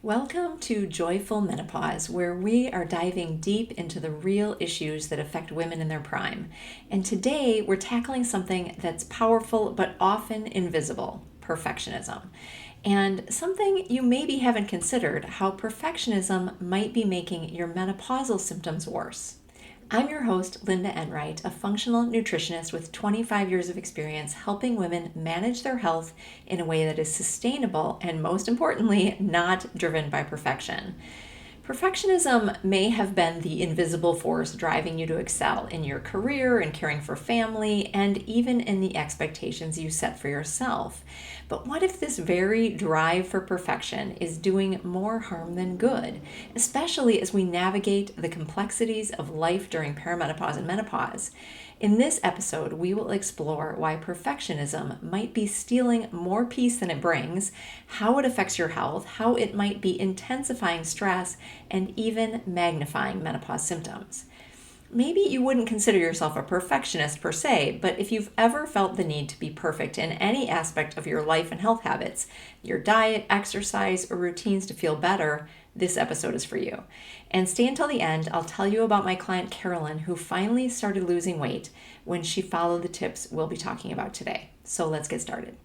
Welcome to Joyful Menopause, where we are diving deep into the real issues that affect women in their prime. And today we're tackling something that's powerful but often invisible: perfectionism. And something you maybe haven't considered: how perfectionism might be making your menopausal symptoms worse. I'm your host, Lynda Enright, a functional nutritionist with 25 years of experience helping women manage their health in a way that is sustainable and, most importantly, not driven by perfection. Perfectionism may have been the invisible force driving you to excel in your career, in caring for family, and even in the expectations you set for yourself. But what if this very drive for perfection is doing more harm than good, especially as we navigate the complexities of life during perimenopause and menopause? In this episode, we will explore why perfectionism might be stealing more peace than it brings, how it affects your health, how it might be intensifying stress, and even magnifying menopause symptoms. Maybe you wouldn't consider yourself a perfectionist per se, but if you've ever felt the need to be perfect in any aspect of your life and health habits, your diet, exercise, or routines to feel better, this episode is for you. And stay until the end. I'll tell you about my client Carolyn, who finally started losing weight when she followed the tips we'll be talking about today. So let's get started.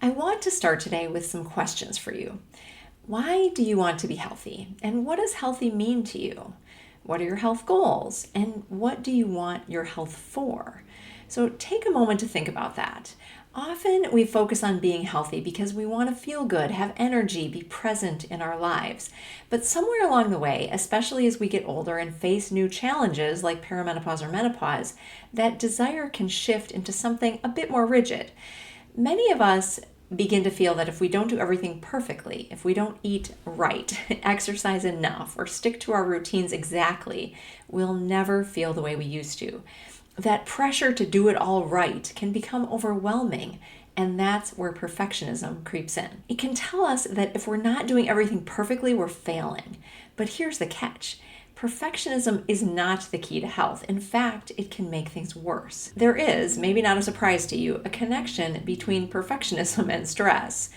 I want to start today with some questions for you. Why do you want to be healthy? And what does healthy mean to you? What are your health goals? And what do you want your health for? So take a moment to think about that. Often we focus on being healthy because we want to feel good, have energy, be present in our lives. But somewhere along the way, especially as we get older and face new challenges like perimenopause or menopause, that desire can shift into something a bit more rigid. Many of us begin to feel that if we don't do everything perfectly, if we don't eat right, exercise enough, or stick to our routines exactly, we'll never feel the way we used to. That pressure to do it all right can become overwhelming, and that's where perfectionism creeps in. It can tell us that if we're not doing everything perfectly, we're failing. But here's the catch. Perfectionism is not the key to health. In fact, it can make things worse. There is, maybe not a surprise to you, a connection between perfectionism and stress.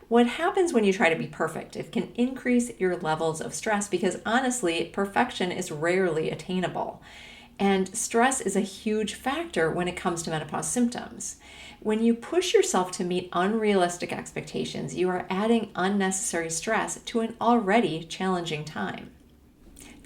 What happens when you try to be perfect? It can increase your levels of stress because honestly, perfection is rarely attainable. And stress is a huge factor when it comes to menopause symptoms. When you push yourself to meet unrealistic expectations, you are adding unnecessary stress to an already challenging time.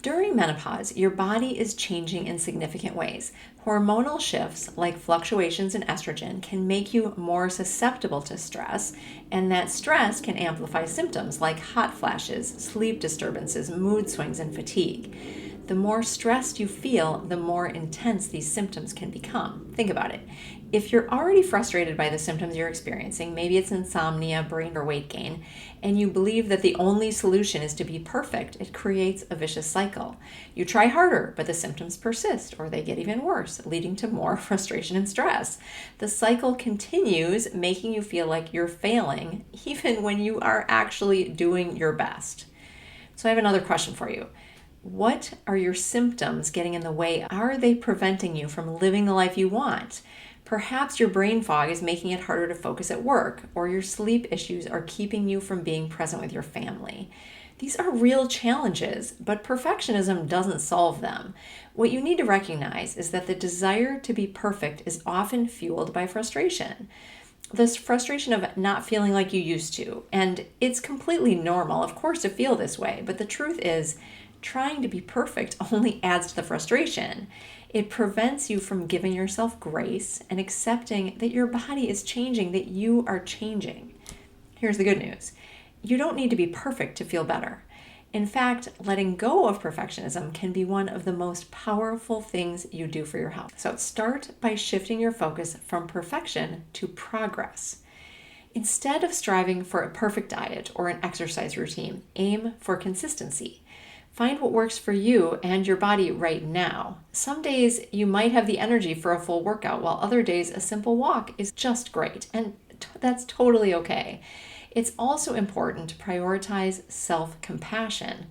During menopause, your body is changing in significant ways. Hormonal shifts, like fluctuations in estrogen, can make you more susceptible to stress, and that stress can amplify symptoms like hot flashes, sleep disturbances, mood swings, and fatigue. The more stressed you feel, the more intense these symptoms can become. Think about it. If you're already frustrated by the symptoms you're experiencing, maybe it's insomnia, brain or weight gain, and you believe that the only solution is to be perfect, it creates a vicious cycle. You try harder, but the symptoms persist or they get even worse, leading to more frustration and stress. The cycle continues, making you feel like you're failing, even when you are actually doing your best. So I have another question for you. What are your symptoms getting in the way? Are they preventing you from living the life you want? Perhaps your brain fog is making it harder to focus at work, or your sleep issues are keeping you from being present with your family. These are real challenges, but perfectionism doesn't solve them. What you need to recognize is that the desire to be perfect is often fueled by frustration. This frustration of not feeling like you used to. And it's completely normal, of course, to feel this way, but the truth is, trying to be perfect only adds to the frustration. It prevents you from giving yourself grace and accepting that your body is changing, that you are changing. Here's the good news. You don't need to be perfect to feel better. In fact, letting go of perfectionism can be one of the most powerful things you do for your health. So start by shifting your focus from perfection to progress. Instead of striving for a perfect diet or an exercise routine, aim for consistency. Find what works for you and your body right now. Some days you might have the energy for a full workout, while other days a simple walk is just great, and that's totally okay. It's also important to prioritize self-compassion.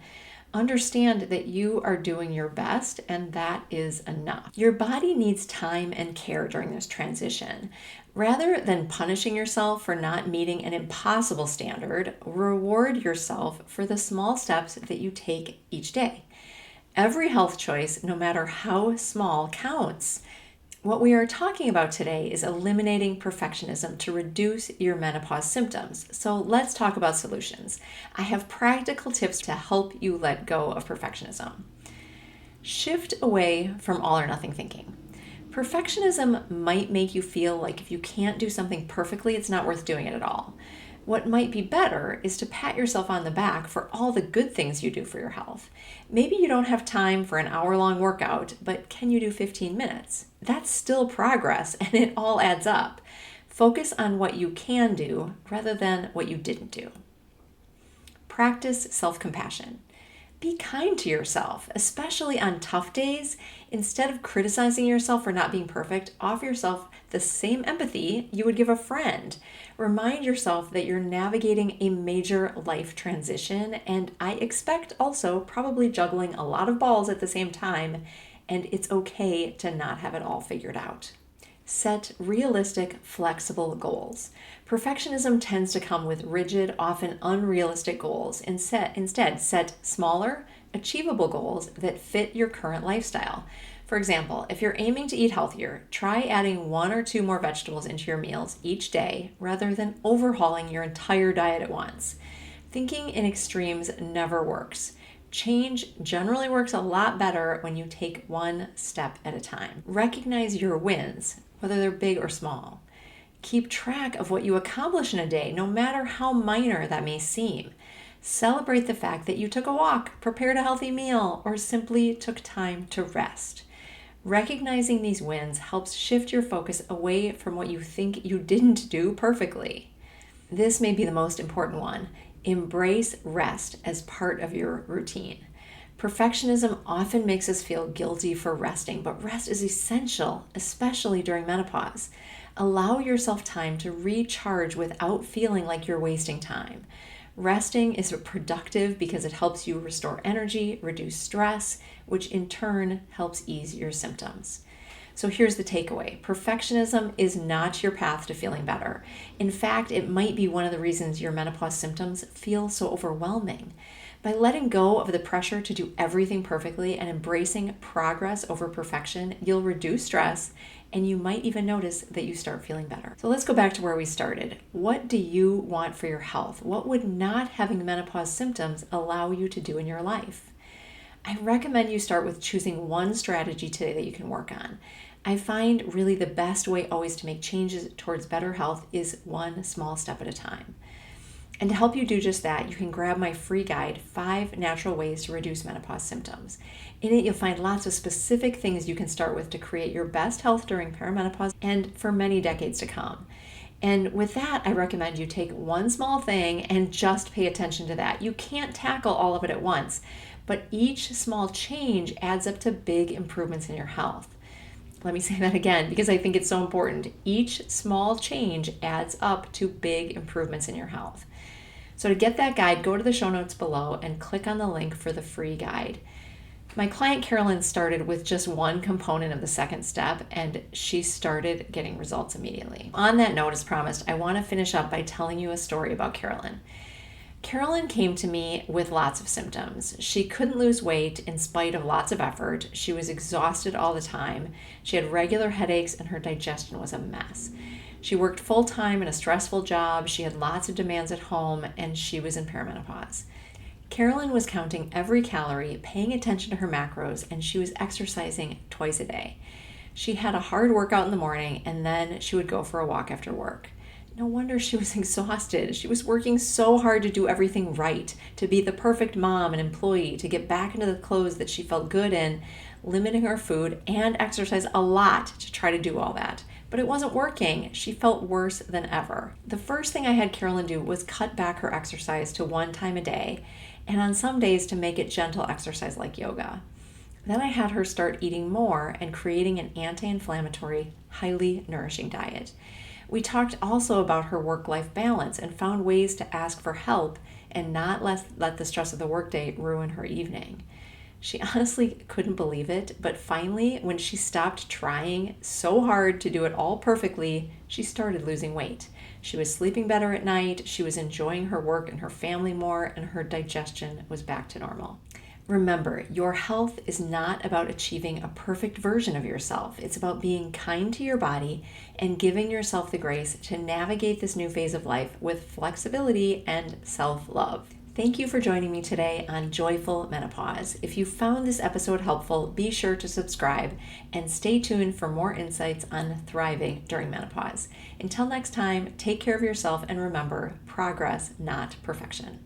Understand that you are doing your best and that is enough. Your body needs time and care during this transition. Rather than punishing yourself for not meeting an impossible standard, reward yourself for the small steps that you take each day. Every health choice, no matter how small, counts. What we are talking about today is eliminating perfectionism to reduce your menopause symptoms. So let's talk about solutions. I have practical tips to help you let go of perfectionism. Shift away from all or nothing thinking. Perfectionism might make you feel like if you can't do something perfectly, it's not worth doing it at all. What might be better is to pat yourself on the back for all the good things you do for your health. Maybe you don't have time for an hour-long workout, but can you do 15 minutes? That's still progress, and it all adds up. Focus on what you can do rather than what you didn't do. Practice self-compassion. Be kind to yourself, especially on tough days. Instead of criticizing yourself for not being perfect, offer yourself the same empathy you would give a friend. Remind yourself that you're navigating a major life transition, and I expect also probably juggling a lot of balls at the same time, and it's okay to not have it all figured out. Set realistic, flexible goals. Perfectionism tends to come with rigid, often unrealistic goals. Instead, set smaller, achievable goals that fit your current lifestyle. For example, if you're aiming to eat healthier, try adding 1 or 2 more vegetables into your meals each day rather than overhauling your entire diet at once. Thinking in extremes never works. Change generally works a lot better when you take one step at a time. Recognize your wins, whether they're big or small. Keep track of what you accomplish in a day, no matter how minor that may seem. Celebrate the fact that you took a walk, prepared a healthy meal, or simply took time to rest. Recognizing these wins helps shift your focus away from what you think you didn't do perfectly. This may be the most important one. Embrace rest as part of your routine. Perfectionism often makes us feel guilty for resting, but rest is essential, especially during menopause. Allow yourself time to recharge without feeling like you're wasting time. Resting is productive because it helps you restore energy, reduce stress, which in turn helps ease your symptoms. So here's the takeaway. Perfectionism is not your path to feeling better. In fact, it might be one of the reasons your menopause symptoms feel so overwhelming. By letting go of the pressure to do everything perfectly and embracing progress over perfection, you'll reduce stress and you might even notice that you start feeling better. So let's go back to where we started. What do you want for your health? What would not having menopause symptoms allow you to do in your life? I recommend you start with choosing one strategy today that you can work on. I find really the best way always to make changes towards better health is one small step at a time. And to help you do just that, you can grab my free guide, 5 Natural Ways to Reduce Menopause Symptoms. In it, you'll find lots of specific things you can start with to create your best health during perimenopause and for many decades to come. And with that, I recommend you take one small thing and just pay attention to that. You can't tackle all of it at once, but each small change adds up to big improvements in your health. Let me say that again because I think it's so important. Each small change adds up to big improvements in your health. So to get that guide, go to the show notes below and click on the link for the free guide. My client Carolyn started with just one component of the second step and she started getting results immediately. On that note, as promised, I want to finish up by telling you a story about Carolyn. Carolyn came to me with lots of symptoms. She couldn't lose weight in spite of lots of effort. She was exhausted all the time. She had regular headaches and her digestion was a mess. She worked full-time in a stressful job. She had lots of demands at home and she was in perimenopause. Carolyn was counting every calorie, paying attention to her macros, and she was exercising twice a day. She had a hard workout in the morning and then she would go for a walk after work. No wonder she was exhausted. She was working so hard to do everything right, to be the perfect mom and employee, to get back into the clothes that she felt good in, limiting her food and exercise a lot to try to do all that. But it wasn't working. She felt worse than ever. The first thing I had Carolyn do was cut back her exercise to 1 time a day, and on some days to make it gentle exercise like yoga. Then I had her start eating more and creating an anti-inflammatory, highly nourishing diet. We talked also about her work-life balance and found ways to ask for help and not let the stress of the workday ruin her evening. She honestly couldn't believe it, but finally, when she stopped trying so hard to do it all perfectly, she started losing weight. She was sleeping better at night, she was enjoying her work and her family more, and her digestion was back to normal. Remember, your health is not about achieving a perfect version of yourself. It's about being kind to your body and giving yourself the grace to navigate this new phase of life with flexibility and self-love. Thank you for joining me today on Joyful Menopause. If you found this episode helpful, be sure to subscribe and stay tuned for more insights on thriving during menopause. Until next time, take care of yourself and remember, progress, not perfection.